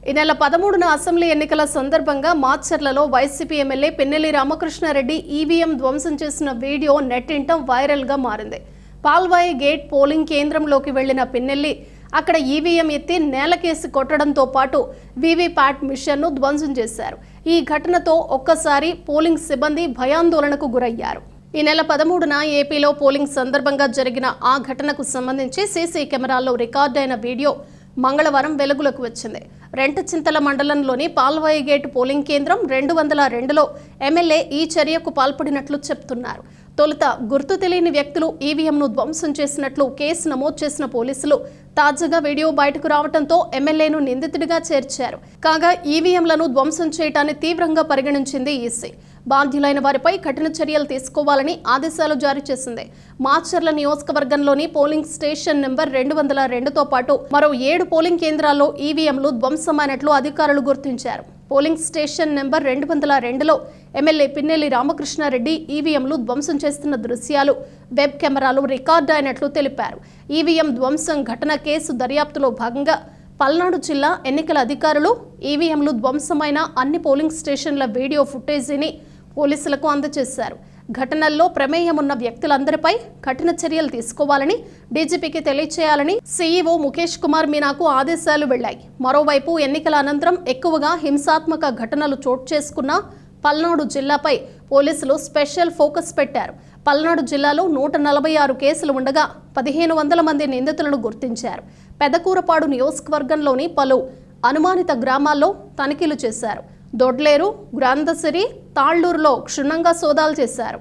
ఈ నెల 13న అసెంబ్లీ ఎన్నికల సందర్భంగా మాచర్లలో వైసీపీ ఎమ్మెల్యే పిన్నెల్లి రామకృష్ణారెడ్డి ఈవీఎం ధ్వంసం చేసిన వీడియో నెట్టింట వైరల్గా మారింది. పాల్వాయి గేట్ పోలింగ్ కేంద్రంలోకి వెళ్లిన పిన్నెల్లి అక్కడ ఈవీఎం ఎత్తి నేలకేసి కొట్టడంతో పాటు వీవీప్యాట్ మిషన్ను ధ్వంసం చేశారు. ఈ ఘటనతో ఒక్కసారి పోలింగ్ సిబ్బంది భయాందోళనకు గురయ్యారు. ఈ నెల 13న ఏపీలో పోలింగ్ సందర్భంగా జరిగిన ఆ ఘటనకు సంబంధించి సీసీ కెమెరాల్లో రికార్డైన వీడియో మంగళవారం వెలుగులోకి వచ్చింది. రెంటచింతల మండలంలోని పాల్వాయి గేట్ పోలింగ్ కేంద్రం 202లో ఎమ్మెల్యే ఈ చర్యకు పాల్పడినట్లు చెప్తున్నారు. తొలుత గుర్తు తెలియని వ్యక్తులు ఈవీఎంను ధ్వంసం చేసినట్లు కేసు నమోదు చేసిన పోలీసులు తాజాగా వీడియో బయటకు రావడంతో ఎమ్మెల్యేను నిందితుడిగా చేర్చారు. కాగా ఈవీఎంలను ధ్వంసం చేయడాన్ని తీవ్రంగా పరిగణించింది ఈసీ. బాధ్యులైన వారిపై కఠిన చర్యలు తీసుకోవాలని ఆదేశాలు జారీ చేసింది. మాచర్ల నియోజకవర్గంలోని పోలింగ్ స్టేషన్ నెంబర్ 202తో పాటు మరో 7 పోలింగ్ కేంద్రాల్లో ఈవీఎంలు ధ్వంసమైనట్లు అధికారులు గుర్తించారు. పోలింగ్ స్టేషన్ నెంబర్ 202లో ఎమ్మెల్యే పిన్నెల్లి రామకృష్ణారెడ్డి ఈవీఎంలు ధ్వంసం చేస్తున్న దృశ్యాలు వెబ్ కెమెరాలు రికార్డు అయినట్లు తెలిపారు. ఈవీఎం ధ్వంసం ఘటన కేసు దర్యాప్తులో భాగంగా పల్నాడు జిల్లా ఎన్నికల అధికారులు ఈవీఎంలు ధ్వంసమైన అన్ని పోలింగ్ స్టేషన్ల వీడియో ఫుటేజీని పోలీసులకు అందజేశారు. ఘటనల్లో ప్రమేయం ఉన్న వ్యక్తులందరిపై కఠిన చర్యలు తీసుకోవాలని డీజీపీకి తెలియచేయాలని సీఈఓ ముఖేష్ కుమార్ మీనాకు ఆదేశాలు వెళ్లాయి. మరోవైపు ఎన్నికల అనంతరం ఎక్కువగా హింసాత్మక ఘటనలు చోటు చేసుకున్న పల్నాడు జిల్లాపై పోలీసులు స్పెషల్ ఫోకస్ పెట్టారు. పల్నాడు జిల్లాలో 146 కేసులు ఉండగా 1500 మంది నిందితులను గుర్తించారు. పెదకూరపాడు నియోజకవర్గంలోని పలు అనుమానిత గ్రామాల్లో తనిఖీలు చేశారు. దొడ్లేరు, గ్రాందసిరి, తాళ్లూరులో క్షుణ్ణంగా సోదాలు చేశారు.